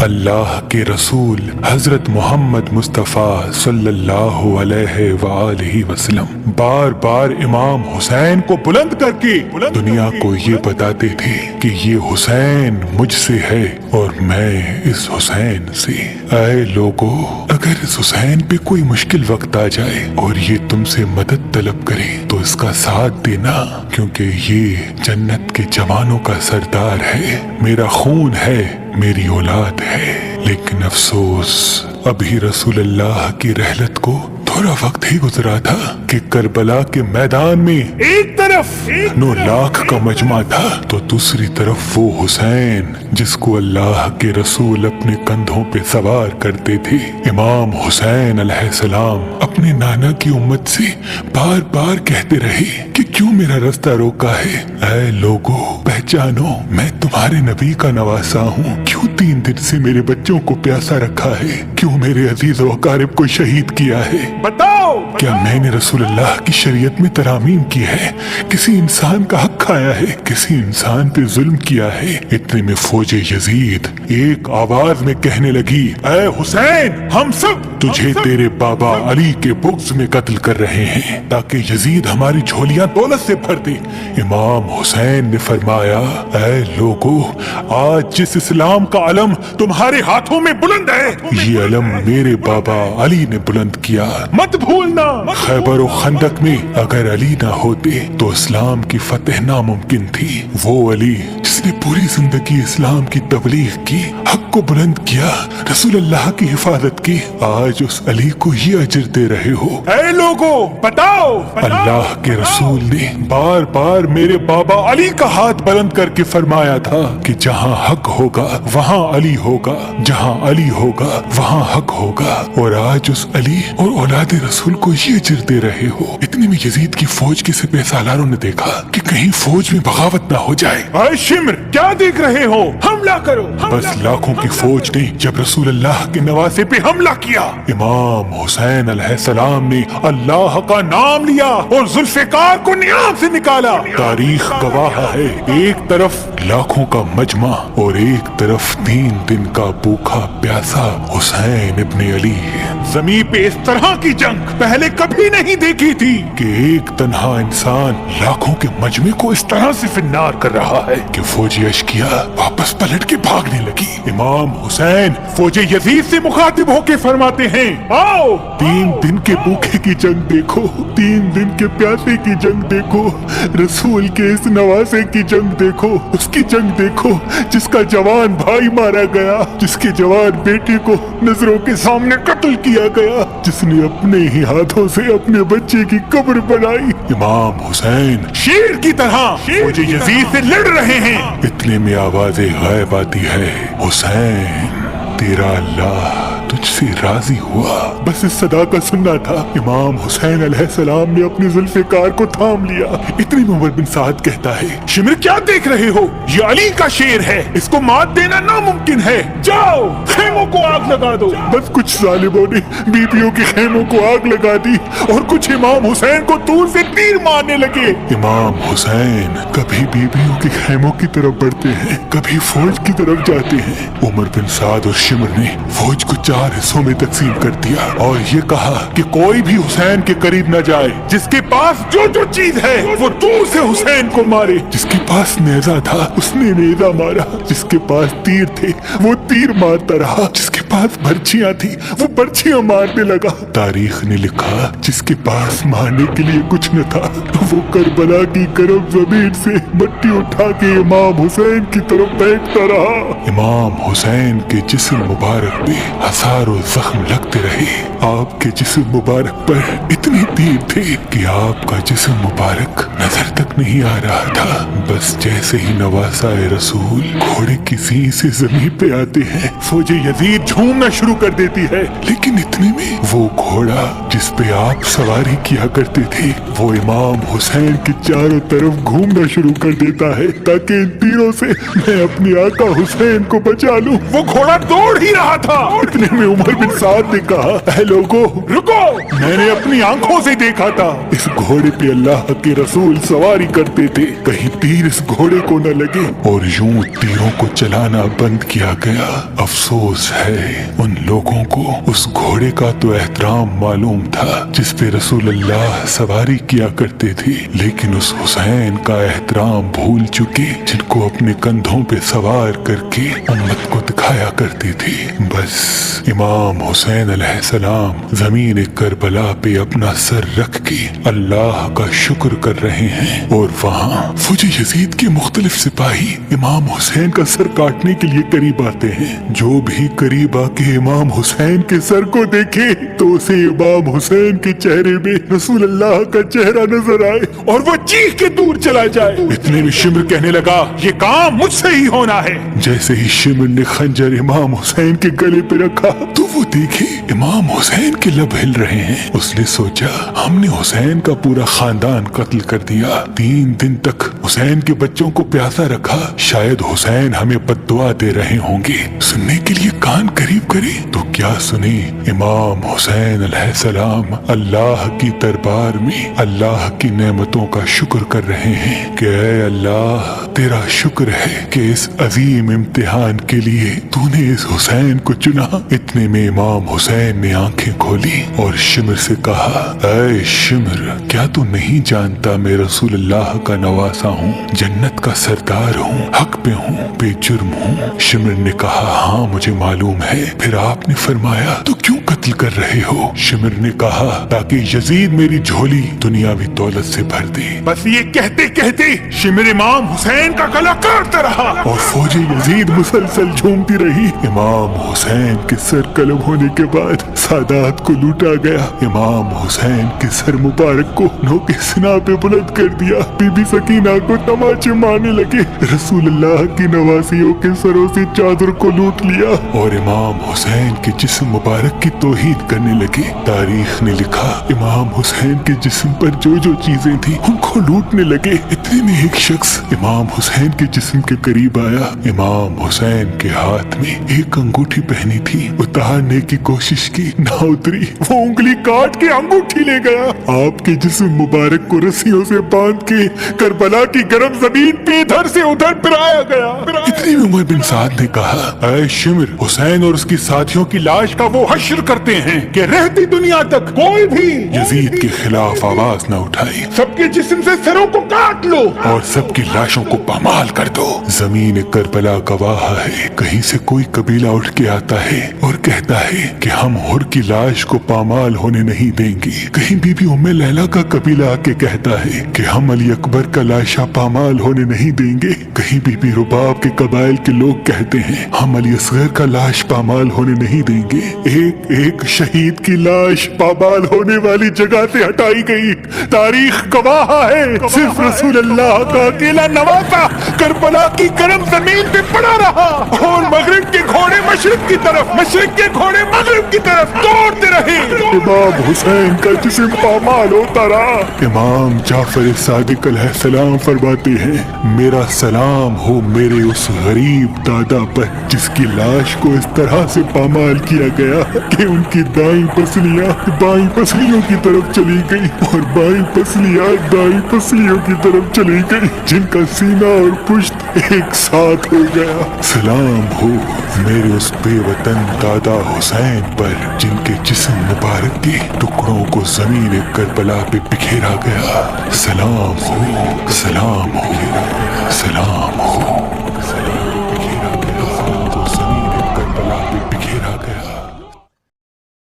اللہ کے رسول حضرت محمد مصطفیٰ صلی اللہ علیہ وآلہ وسلم بار بار امام حسین کو بلند کر کے دنیا کو یہ بتاتے تھے کہ یہ حسین مجھ سے ہے اور میں اس حسین سے۔ اے لوگو، اگر اس حسین پہ کوئی مشکل وقت آ جائے اور یہ تم سے مدد طلب کرے تو اس کا ساتھ دینا، کیونکہ یہ جنت کے جوانوں کا سردار ہے، میرا خون ہے، میری اولاد ہے۔ لیکن افسوس، ابھی رسول اللہ کی رحلت کو تھوڑا وقت ہی گزرا تھا کہ کربلا کے میدان میں ایک طرف 9 لاکھ کا مجمع تھا تو دوسری طرف وہ حسین جس کو اللہ کے رسول اپنے کندھوں پہ سوار کرتے تھے۔ امام حسین علیہ السلام اپنے نانا کی امت سے بار بار کہتے رہے کہ کیوں میرا رستہ روکا ہے؟ اے لوگو، پہچانو، میں تمہارے نبی کا نواسا ہوں۔ کیوں 3 دن سے میرے بچوں کو پیاسا رکھا ہے؟ کیوں میرے عزیز و اقارب کو شہید کیا ہے؟ بتاؤ، کیا میں نے رسول اللہ کی شریعت میں ترامیم کی ہے؟ کسی انسان کا حق کھایا ہے؟ کسی انسان پہ ظلم کیا ہے؟ اتنے میں فوج یزید ایک آواز میں کہنے لگی، اے حسین، ہم سب تجھے تیرے بابا علی کے بغض میں قتل کر رہے ہیں تاکہ یزید ہماری جھولیاں دولت سے بھر دے۔ امام حسین نے فرمایا، اے لوگو، آج جس اسلام کا علم تمہارے ہاتھوں میں بلند ہے، یہ علم میرے بابا علی نے بلند کیا۔ مت بھولنا، خیبر و خندق میں اگر علی نہ ہوتے تو اسلام کی فتح ناممکن تھی۔ وہ علی جس نے پوری زندگی اسلام کی تبلیغ کی، حق کو بلند کیا، رسول اللہ کی حفاظت کی، آج اس علی کو یہ اجر دے رہے ہو۔ اے لوگو، بتاؤ، اللہ کے رسول نے بار بار میرے بابا علی کا ہاتھ بلند کر کے فرمایا تھا کہ جہاں حق ہوگا وہاں علی ہوگا، جہاں علی ہوگا وہاں حق ہوگا، اور آج اس علی اور اولاد رسول کو یہ اجر دے رہے ہو۔ اتنے میں یزید کی فوج کے سپہ سالاروں نے دیکھا کہ کہیں فوج میں بغاوت نہ ہو جائے۔ اے شمر، کیا دیکھ رہے ہو؟ حملہ کرو۔ بس لاکھوں کی فوج نے جب رسول اللہ کے نواسے پہ حملہ کیا، امام حسین علیہ السلام نے اللہ کا نام لیا اور ذوالفقار کو نیام سے نکالا۔ تاریخ گواہ ہے، ایک طرف لاکھوں کا مجمع اور ایک طرف 3 دن کا بھوکا پیاسا حسین ابن علی۔ زمین پہ اس طرح کی جنگ پہلے کبھی نہیں دیکھی تھی کہ ایک تنہا انسان لاکھوں کے مجمع کو اس طرح سے فنار کر رہا ہے کہ فوجی اشکیا واپس پلٹ کے بھاگنے لگی۔ امام حسین فوج یزید سے مخاطب ہو کے فرماتے ہیں، آؤ، 3 دن کے بھوکے کی جنگ دیکھو، 3 دن کے پیاسے کی جنگ دیکھو، رسول کے اس نواسے کی جنگ دیکھو، اس کی جنگ دیکھو جس کا جوان بھائی مارا گیا، جس کے جوان بیٹے کو نظروں کے سامنے قتل کیا گیا، جس نے اپنے ہی ہاتھوں سے اپنے بچے کی قبر بنائی۔ امام حسین شیر کی طرح فوج یزید سے لڑ رہے ہیں۔ اتنے میں آواز غائب آتی ہے، حسین، تیرا اللہ تجھ سے راضی ہوا۔ بس اس صدا کا سننا تھا۔ امام حسین علیہ السلام نے اپنے ذوالفقار کو تھام لیا۔ اتنی میں عمر بن سعد کہتا ہے، شمر، کیا دیکھ رہے ہو؟ یہ علی کا شیر ہے، اس کو مات دینا ناممکن ہے، جاؤ خیموں کو آگ لگا دو۔ بس کچھ ظالموں نے بیبیوں کے خیموں کو آگ لگا دی اور کچھ امام حسین کو دور سے تیر مارنے لگے۔ امام حسین کبھی بیبیوں کے خیموں کی طرف بڑھتے ہیں، کبھی فوج کی طرف جاتے ہیں۔ عمر بن سعد اور شمر نے فوج کو 4 حصوں میں تقسیم کر دیا اور یہ کہا کہ کوئی بھی حسین کے قریب نہ جائے، جس کے پاس جو چیز ہے وہ دور سے حسین کو مارے۔ جس کے پاس نیزہ تھا اس نے نیزہ مارا، جس کے پاس تیر تھے وہ تیر مارتا رہا، جس کے پاس برچیاں تھی وہ برچیاں مارنے لگا۔ تاریخ نے لکھا جس کے پاس مارنے کے لیے کچھ نہ تھا وہ کربلا کی گرم زمین سے مٹی اٹھا کے امام حسین کی طرف پھینکتا رہا۔ امام حسین کے جسم مبارک پہ ہزاروں زخم لگتے رہے۔ آپ کے جسم مبارک پر اتنے تیر تھے کہ آپ کا جسم مبارک نظر تک نہیں آ رہا تھا۔ بس جیسے ہی نواسا رسول گھوڑے کی زین سے زمین پہ آتے ہیں، فوج یزید घूमना शुरू कर देती है। लेकिन इतने में वो घोड़ा जिस पे आप सवारी किया करते थे वो इमाम हुसैन के चारों तरफ घूमना शुरू कर देता है ताकि इन तीरों से मैं अपने आका हुसैन को बचा लूं। वो घोड़ा दौड़ ही रहा था। इतने में उमर बिन साद ने कहा, ऐ लोगों रुको, मैंने अपनी आंखों से देखा था इस घोड़े पे अल्लाह के रसूल सवारी करते थे, कहीं तीर इस घोड़े को न लगे। और यूं तीरों को चलाना बंद किया गया। अफसोस है उन लोगों को उस घोड़े का तो एहतराम मालूम था जिस पे रसूल अल्लाह सवारी किया करते थे, लेकिन उस हुसैन का एहतराम भूल चुके जिनको अपने कंधों पे सवार करके उम्मत को दिखाया करते थे। बस इमाम हुसैन अलैहिस्सलाम जमीन करबला पे अपना सर रख के अल्लाह का शुक्र कर रहे हैं और वहाँ फौजी यजीद के मुख्तलिफ सिपाही इमाम हुसैन का सर काटने के लिए करीब आते हैं। जो भी करीब आके इमाम हुसैन के सर को देखे तो उसे इमाम हुसैन के चेहरे में रसूल अल्लाह का चेहरा नजर आए और वो चीख के दूर चला जाए। इतने में शिमर कहने लगा, ये काम मुझसे ही होना है। जैसे ही शिमर ने खंजर इमाम हुसैन के गले पे रखा तो वो देखे इमाम हुसैन के लब हिल रहे हैं। उसने सोचा, हमने हुसैन का पूरा खानदान कत्ल कर दिया, 3 दिन तक हुसैन के बच्चों को प्यासा रखा, शायद हुसैन हमें बद्दुआ दे रहे होंगे। सुनने के लिए कान करीब करे तो क्या सुने, इमाम हुसैन अलैहिस्सलाम अल्लाह की दरबार में अल्लाह की नेमतों का शुक्र कर रहे हैं कि ऐ अल्लाह तेरा शुक्र है कि इस अजीम इम्तिहान के लिए तूने इस हुसैन को चुना। इतने में इमाम हुसैन ने आंखें खोली और शिमर से कहा, ऐ शिमर, क्या तू नहीं जानता मैं रसूल अल्लाह का नवासा हूँ, जन्नत का सरदार हूँ, हक पे हूँ, बेजुर्म हूँ। शिमर ने कहा, हाँ मुझे मालूम है। फिर आपने फरमाया, तो क्यों कत्ल कर रहे हो? शिमर ने कहा, ताकि यजीद मेरी झोली दुनियावी दौलत से भर दे। बस ये कहते कहते शिमर इमाम हुसैन का गला काटता रहा और फौजी यजीद मुसलसल झूमती रही। इमाम हुसैन के सर कलम होने के बाद सादात को लूटा गया। इमाम हुसैन के सर मुबारक को नोके सिना पे बुलंद कर दिया। बीबी सकीना को तमाचे मारने लगे। रसूल अल्लाह की नवासियों के सरों से चादर को लूट लिया और इमाम हुसैन के जिस्म मुबारक की तौहीन करने लगे। तारीख ने लिखा, इमाम हुसैन के जिस्म पर जो जो चीजें थी उनको लूटने लगे। इतने में एक शख्स इमाम हुसैन के जिस्म के करीब आया। इमाम हुसैन के हाथ में एक अंगूठी पहनी थी, उतारने की कोशिश की, ना उतरी। वो उंगली काट के अंगूठी ले गया। आपके जिस्म मुबारक को रस्सियों से बांध के करबला की गर्म जमीन पे इधर से उधर फिराया गया। इतनी में उमर बिन साद ने कहा, ऐ शिमर, हुसैन और उसकी साथियों की लाश का वो हश्र करते हैं कि रहती दुनिया तक कोई भी यजीद के खिलाफ आवाज न उठाए। सबके जिस्म से सरों को काट लो और सबकी लाशों को पामाल कर दो। जमीन करबला गवाह है, कहीं से कोई कबीला उठ के आता है और कहता है कि हम हुर की लाश को पामाल होने नहीं देंगे। कहीं बीबी उम्मे लैला का कबीला आके कहता है कि हम अली अकबर का लाशा पामाल होने नहीं देंगे। कहीं बीबी रुबाब के कबाइल के लोग कहते हैं हम अली असगर का लाश पामाल होने नहीं देंगे। एक एक शहीद की लाश पामाल होने वाली जगह से हटाई गई। तारीख गवाह है, सिर्फ रसूल अल्लाह का अकेला नवासा करबला की गर्म जमीन पे पड़ा रहा और मगरिब के घोड़े मशरिक की तरफ, मशरिक के घोड़े मगरिब की तरफ दौड़ते रहे। इमाम हुसैन का जिस्म पामाल होता रहा। इमाम जाफर सादिक अलैहिस्सलाम फरमाते हैं, मेरा सलाम हो मेरे उस गरीब दादा पर जिसकी लाश को इस तरह से पामाल किया गया कि उनकी दाईं पसलियां बाईं पसलियों की तरफ चली गई और बाईं पसलियां दाईं पसलियों की तरफ चली गई, जिनका सीना और पुश्त एक साथ हो गया। सलाम हो मेरे उस बेवतन दादा हुसैन पर जिनके जिस्म मुबारक के टुकड़ों को जमीन करबला पे बिखेरा गया। सलाम हो, सलाम हो, सलाम हो।